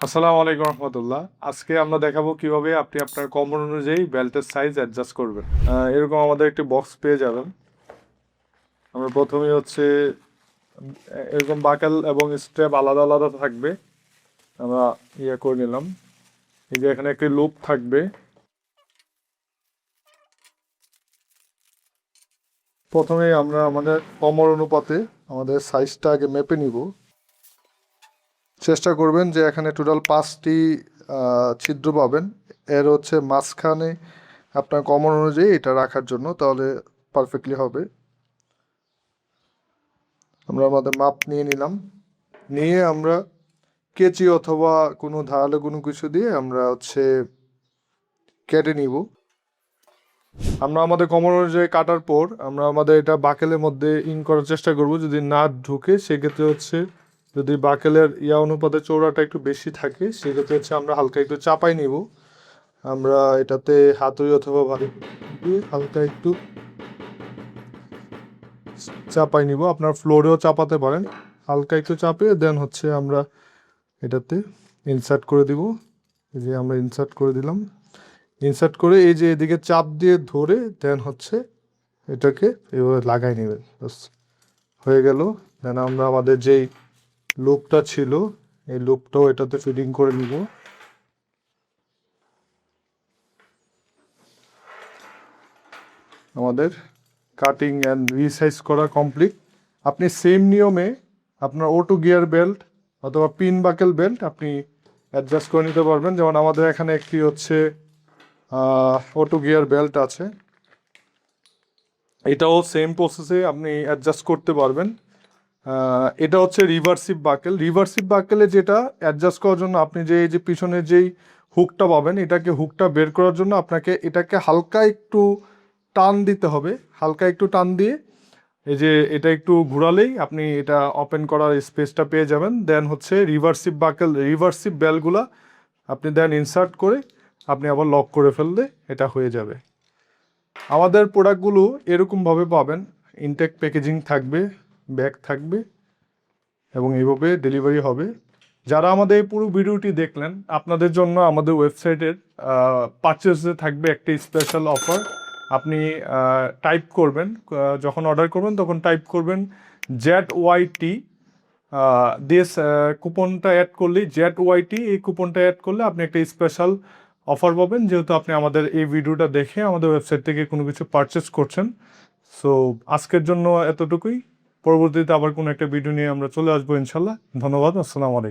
আসসালামু আলাইকুম রহমতুল্লাহ। আজকে আমরা দেখাবো কিভাবে আপনি আপনার কমর অনুযায়ী বেল্টের সাইজ অ্যাডজাস্ট করবেন। এরকম আমাদের একটি বক্স পেয়ে যাবেন। আমরা প্রথমেই হচ্ছে এরকম বাকেল এবং স্ট্র্যাপ আলাদা আলাদা থাকবে। আমরা করে নিলাম। এই যে এখানে একটি লুপ থাকবে। প্রথমেই আমরা আমাদের কমর অনুপাতে আমাদের সাইজটা আগে মেপে নিব। চেষ্টা করবেন যে এখানে টোটাল 5টি ছিদ্র পাবেন। এর হচ্ছে মাঝখানে আপনার কমর অনুযায়ী এটা রাখার জন্য, তাহলে পারফেক্টলি হবে। আমরা আমাদের মাপ নিয়ে নিলাম, নিয়ে আমরা কেচি অথবা কোনো ধারালো কোনো কিছু দিয়ে আমরা হচ্ছে কেটে নিব। আমরা আমাদের কমর অনুযায়ী কাটার পর আমরা আমাদের এটা বাকেলের মধ্যে ইন করার চেষ্টা করব। যদি না ঢুকে সেক্ষেত্রে হচ্ছে, যদি বাকেলের অনুপাতে চৌড়াটা একটু বেশি থাকে সেক্ষেত্রে হচ্ছে আমরা হালকা একটু চাপাই নিব। আমরা এটাতে হাতুড়ি অথবা ভারী দিয়ে হালকা একটু চাপাই নিব। আপনার ফ্লোরেও চাপাতে পারেন। হালকা একটু চাপিয়ে দেন হচ্ছে আমরা এটাতে ইনসার্ট করে দিব। এই যে আমরা ইনসার্ট করে দিলাম। ইনসার্ট করে এই যে এদিকে চাপ দিয়ে ধরে দেন হচ্ছে এটাকে এভাবে লাগাই নেবেন। বাস হয়ে গেল। দেন আমরা আমাদের যেই লুপটা ছিল এই লুপটাও এটাতে ফিটিং করে নিব। আমাদের কাটিং অ্যান্ড রিসাইজ করা কমপ্লিট। আপনি সেম নিয়মে আপনার অটো গিয়ার বেল্ট অথবা পিন বাকেল বেল্ট আপনি অ্যাডজাস্ট করে নিতে পারবেন। যেমন আমাদের এখানে একটি হচ্ছে অটো গিয়ার বেল্ট আছে, এটাও সেম প্রসেসে আপনি অ্যাডজাস্ট করতে পারবেন। এটা হচ্ছে রিভার্সিভ বাকেল। রিভার্সিভ বাকেলে যেটা অ্যাডজাস্ট করার জন্য আপনি যে এই যে পিছনের যেই হুকটা পাবেন, হুকটা বের করার জন্য আপনাকে এটাকে হালকা একটু টান দিতে হবে। হালকা একটু টান দিয়ে এই যে এটা একটু ঘোরালেই আপনি এটা ওপেন করার স্পেসটা পেয়ে যাবেন। দেন হচ্ছে রিভার্সিভ বেলগুলা আপনি দেন ইনসার্ট করে আপনি আবার লক করে ফেললে এটা হয়ে যাবে। আমাদের প্রোডাক্টগুলো এরকমভাবে পাবেন, ইনটেক প্যাকেজিং থাকবে, ব্যাগ থাকবে এবং এইভাবে ডেলিভারি হবে। যারা আমাদের এই পুরো ভিডিওটি দেখলেন, আপনাদের জন্য আমাদের ওয়েবসাইটের পারচেসে থাকবে একটি স্পেশাল অফার। আপনি টাইপ করবেন, যখন অর্ডার করবেন তখন টাইপ করবেন ZYT দিয়ে কুপনটা অ্যাড করলেই ZYT, এই কুপনটা অ্যাড করলে আপনি একটা স্পেশাল অফার পাবেন, যেহেতু আপনি আমাদের এই ভিডিওটা দেখে আমাদের ওয়েবসাইট থেকে কোনো কিছু পারচেস করছেন। সো আজকের জন্য এতটুকুই। পরবর্তীতে আবার কোনো একটা ভিডিও নিয়ে আমরা চলে আসবো ইনশাল্লাহ। ধন্যবাদ। আসসালামু আলাইকুম।